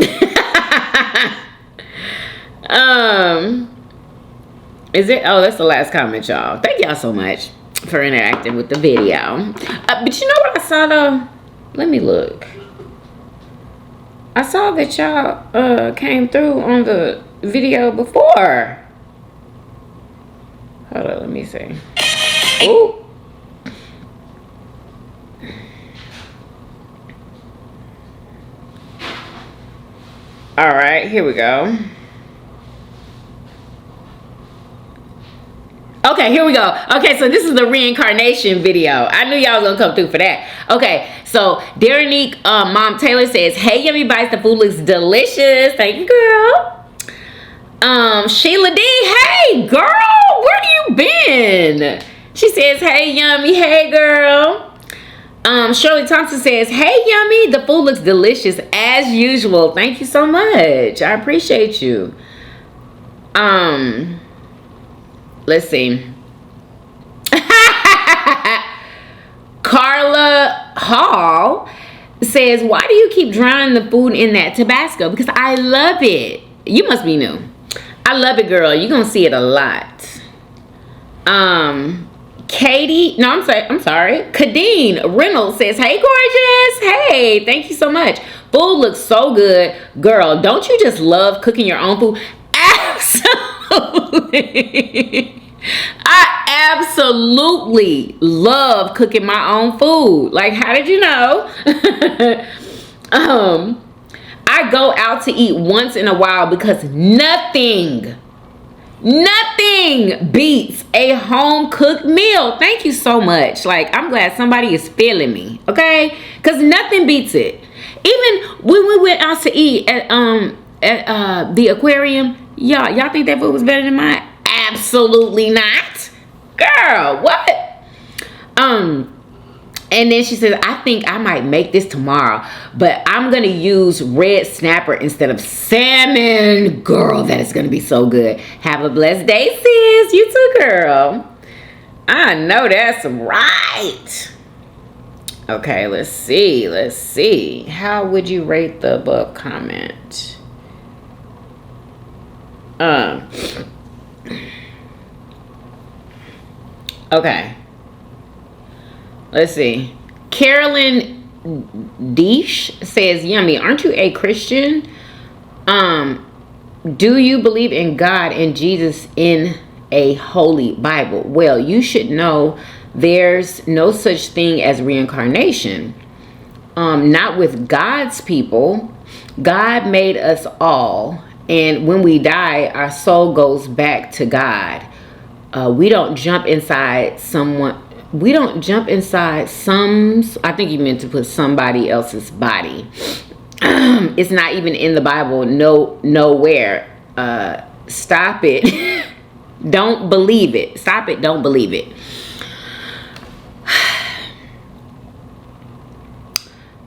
Is it? Oh, that's the last comment, y'all. Thank y'all so much for interacting with the video. But you know what I saw though? Let me look. I saw that y'all came through on the video before. Hold on, let me see. Ooh. All right, here we go. Okay, here we go. Okay, so this is the reincarnation video. I knew y'all was gonna come through for that. Okay, so Darenique Mom Taylor says, hey, Yummy Bites, the food looks delicious. Thank you, girl. Sheila D, hey, girl, where you been? She says, hey, Yummy, hey, girl. Shirley Thompson says, hey, Yummy, the food looks delicious as usual. Thank you so much. I appreciate you. Let's see. Carla Hall says, why do you keep drowning the food in that Tabasco? Because I love it. You must be new. I love it, girl. You're gonna see it a lot. Katie, no, I'm sorry. Kadeen Reynolds says, hey, gorgeous. Hey, thank you so much. Food looks so good. Girl, don't you just love cooking your own food? Absolutely. I absolutely love cooking my own food. Like, how did you know? I go out to eat once in a while because nothing beats a home cooked meal. Thank you so much. Like, I'm glad somebody is feeling me, okay? Because nothing beats it. Even when we went out to eat at the aquarium, y'all think that food was better than mine? Absolutely not. Girl, what? And then she says, I think I might make this tomorrow, but I'm going to use red snapper instead of salmon. Girl, that is going to be so good. Have a blessed day, sis. You too, girl. I know that's right. Okay, let's see. How would you rate the above comment? Okay. Let's see. Carolyn Deesh says, Yummy, aren't you a Christian? Do you believe in God and Jesus in a holy Bible? Well, you should know there's no such thing as reincarnation. Not with God's people. God made us all. And when we die, our soul goes back to God. We don't jump inside someone. We don't jump inside I think you meant to put somebody else's body. It's not even in the Bible. Nowhere. Stop it. Don't believe it. Stop it. Don't believe it.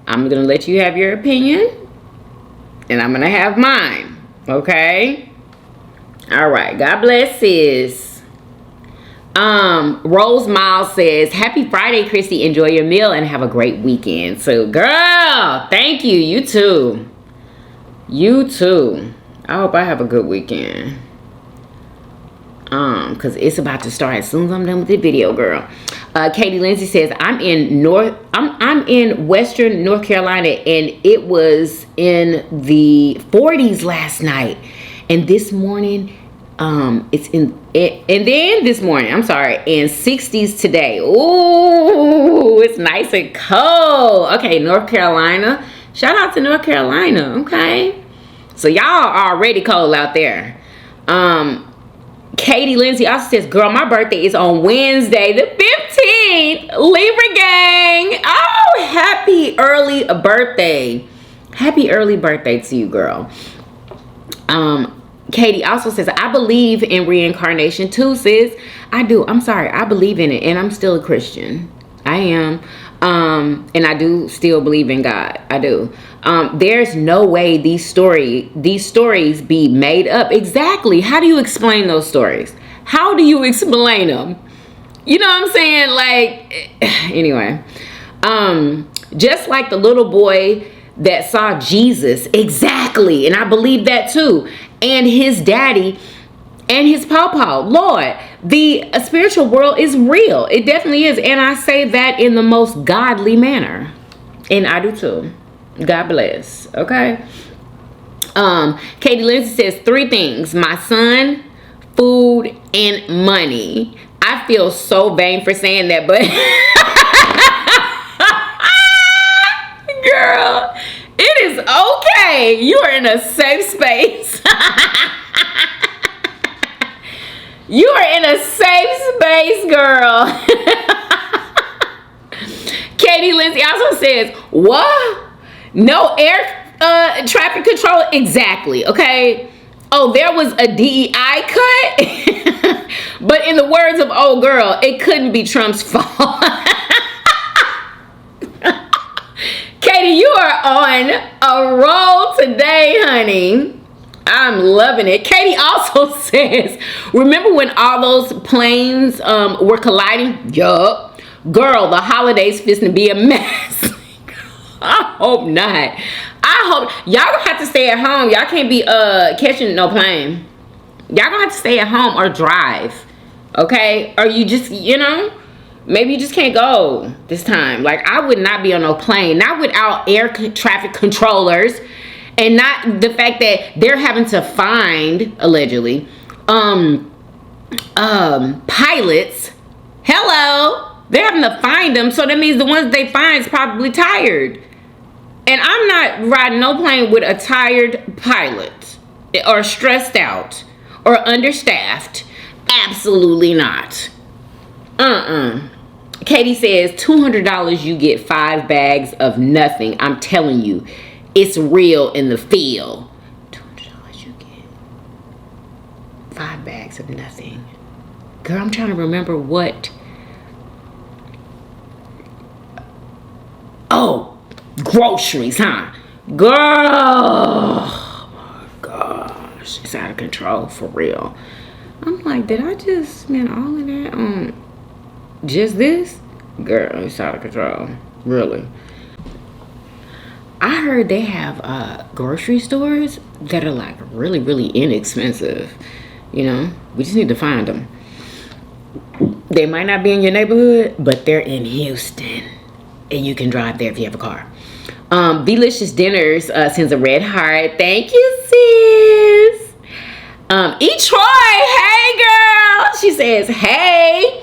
I'm gonna let you have your opinion, and I'm gonna have mine. Okay. All right. God bless, sis. Rose Miles says, happy Friday, Christy. Enjoy your meal and have a great weekend. So, girl, thank you. You too. You too. I hope I have a good weekend. Because it's about to start as soon as I'm done with the video, girl. Katie Lindsay says, I'm in Western North Carolina, and it was in the 40s last night. And this morning, it's in this morning, I'm sorry, in 60s today. Ooh, it's nice and cold. Okay, North Carolina. Shout out to North Carolina. Okay, so y'all are already cold out there. Katie Lindsay also says, girl, my birthday is on Wednesday the 15th. Libra gang. Oh, happy early birthday. Happy early birthday to you, girl. Katie also says, I believe in reincarnation too, sis. I do. I'm sorry. I believe in it, and I'm still a Christian. I am. And I do still believe in God. I do. There's no way these stories be made up. Exactly. How do you explain those stories? How do you explain them? You know what I'm saying? Like, anyway. Just like the little boy that saw Jesus. Exactly. And I believe that too. And his daddy and his pawpaw. Lord, the spiritual world is real. It definitely is. And I say that in the most godly manner. And I do too. God bless. Okay. Katie Lindsay says 3 things: my son, food, and money. I feel so vain for saying that, but girl, it is okay. You are in a safe space. You are in a safe space, girl. Katie Lindsay also says, what? No air traffic control? Exactly, okay? Oh, there was a DEI cut? But in the words of old girl, it couldn't be Trump's fault. Katie, you are on a roll today, honey. I'm loving it. Katie also says, remember when all those planes were colliding? Yup. Girl, the holidays fixing to be a mess. I hope not. I hope y'all gonna have to stay at home. Y'all can't be catching no plane. Y'all gonna have to stay at home or drive. Okay? Or you just, you know, maybe you just can't go this time. Like, I would not be on no plane. Not without air traffic controllers. And not the fact that they're having to find, allegedly, pilots. Hello. They're having to find them. So that means the ones they find is probably tired. And I'm not riding no plane with a tired pilot. Or stressed out. Or understaffed. Absolutely not. Katie says, $200 you get 5 bags of nothing. I'm telling you. It's real in the field. $200 you get 5 bags of nothing. Girl, I'm trying to remember what. Oh, groceries, huh? Girl. Oh my gosh. It's out of control for real. I'm like, did I just spend all of that on just this? Girl, it's out of control. Really. I heard they have grocery stores that are like really, really inexpensive. You know, we just need to find them. They might not be in your neighborhood, but they're in Houston. And you can drive there if you have a car. Delicious Dinners sends a red heart. Thank you, sis. E. Troy, hey girl. She says, hey.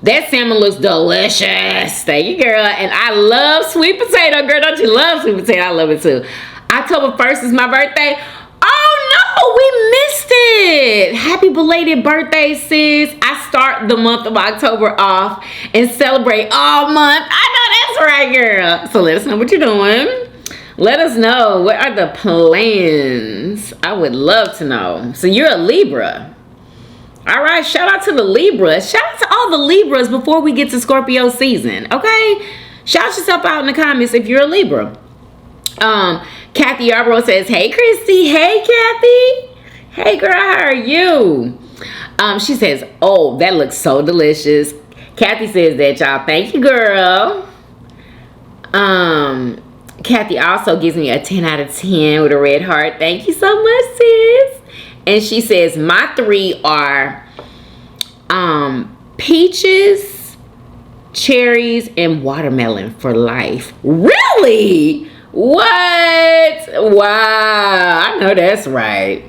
That salmon looks delicious. Thank you, girl. And I love sweet potato, girl. Don't you love sweet potato? I love it too. October 1st is my birthday. Oh no, we missed it. Happy belated birthday, sis. I start the month of October off and celebrate all month. I know that's right, girl. So let us know what you're doing. Let us know. What are the plans? I would love to know. So you're a Libra. All right. Shout out to the Libras. Shout out to all the Libras before we get to Scorpio season. Okay. Shout yourself out in the comments if you're a Libra. Kathy Yarbrough says, hey, Christy. Hey, Kathy. Hey, girl. How are you? She says, oh, that looks so delicious. Kathy says that, y'all. Thank you, girl. Kathy also gives me a 10 out of 10 with a red heart. Thank you so much, sis. And she says, my 3 are peaches, cherries, and watermelon for life. Really? What? Wow. I know that's right.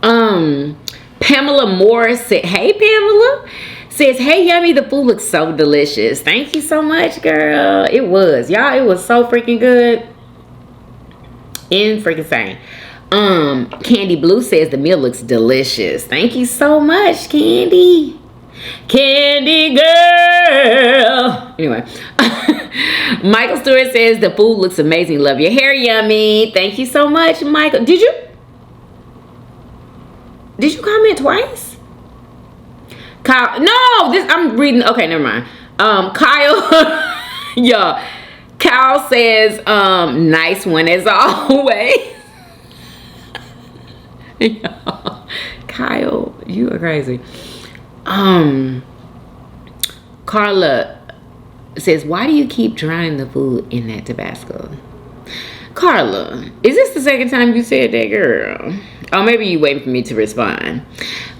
Pamela Morris said, hey, Pamela. Says, hey, Yummy, the food looks so delicious. Thank you so much, girl. It was. Y'all, it was so freaking good. And freaking insane. Candy Blue says the meal looks delicious. Thank you so much, Candy. Candy girl. Anyway. Michael Stewart says the food looks amazing. Love your hair, Yummy. Thank you so much, Michael. Did you comment twice? Kyle, no, this I'm reading. Okay, never mind. Kyle, yeah. Kyle says, nice one as always. Yeah. Kyle, you are crazy. Carla says, why do you keep drying the food in that Tabasco? Carla, is this the second time you said that, girl? Oh, maybe you waiting for me to respond.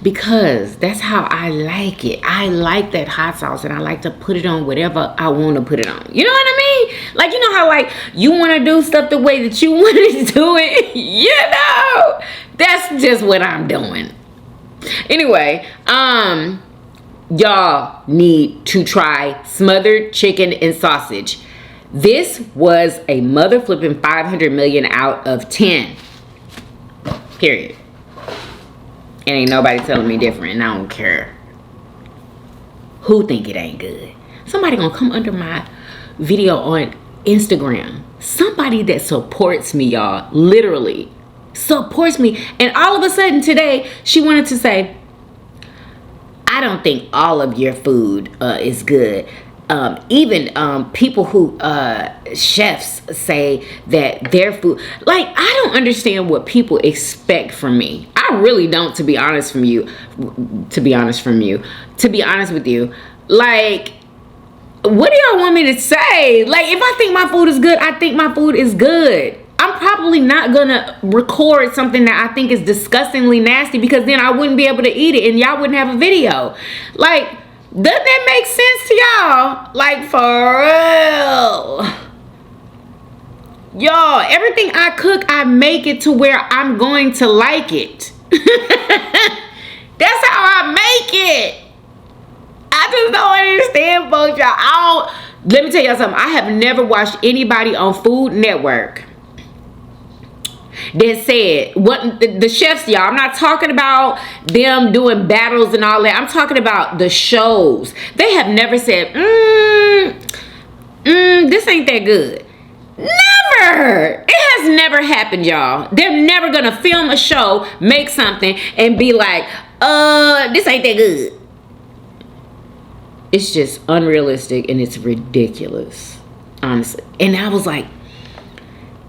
Because that's how I like it. I like that hot sauce and I like to put it on whatever I want to put it on. You know what I mean? Like, you know how like you want to do stuff the way that you want to do it? You know? That's just what I'm doing. Anyway, y'all need to try smothered chicken and sausage. This was a mother flipping 500 million out of 10. Period. And ain't nobody telling me different, and I don't care who think it ain't good. Somebody gonna come under my video on Instagram. Somebody that supports me, y'all, literally supports me. And all of a sudden today, she wanted to say, I don't think all of your food is good. Even people who chefs say that their food, like, I don't understand what people expect from me. I really don't, to be honest with you, like, what do y'all want me to say? Like, if I think my food is good, I think my food is good. I'm probably not gonna record something that I think is disgustingly nasty, because then I wouldn't be able to eat it and y'all wouldn't have a video. Like, does that make sense to y'all? Like, for real. Y'all, everything I cook, I make it to where I'm going to like it. That's how I make it. I just don't understand, folks, y'all. Let me tell y'all something. I have never watched anybody on Food Network that said, what the chefs, y'all, I'm not talking about them doing battles and all that. I'm talking about the shows. They have never said, this ain't that good. Never. It has never happened, y'all. They're never gonna film a show, make something, and be like, this ain't that good. It's just unrealistic and it's ridiculous, honestly. And I was like,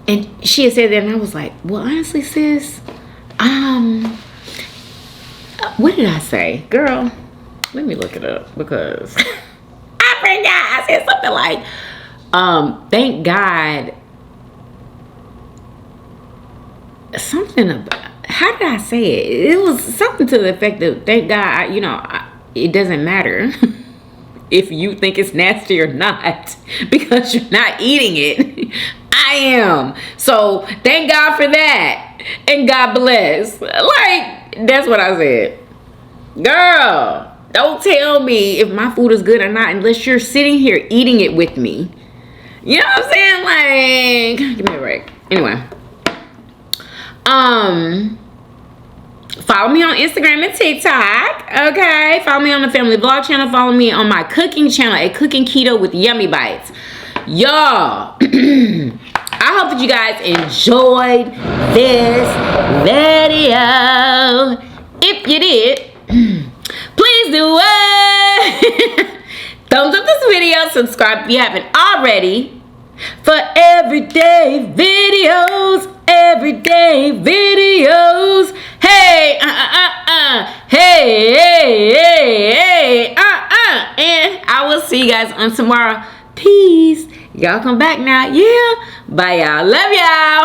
and she had said that, and I was like, well, honestly, sis, what did I say? Girl, let me look it up, because I forgot. I said something like, thank God, something about, how did I say it? It was something to the effect of, thank God, it doesn't matter if you think it's nasty or not, because you're not eating it. I am. So thank God for that. And God bless. Like, that's what I said. Girl, don't tell me if my food is good or not unless you're sitting here eating it with me. You know what I'm saying? Like, give me a break. Anyway. Follow me on Instagram and TikTok. Okay. Follow me on the Family Vlog channel. Follow me on my cooking channel at Cooking Keto with Yummy Bites. Y'all. I hope that you guys enjoyed this video. If you did, please do what? Thumbs up this video, subscribe if you haven't already for everyday videos. Hey, hey, and I will see you guys on tomorrow. Peace. Y'all come back now. Yeah. Bye, y'all. Love y'all.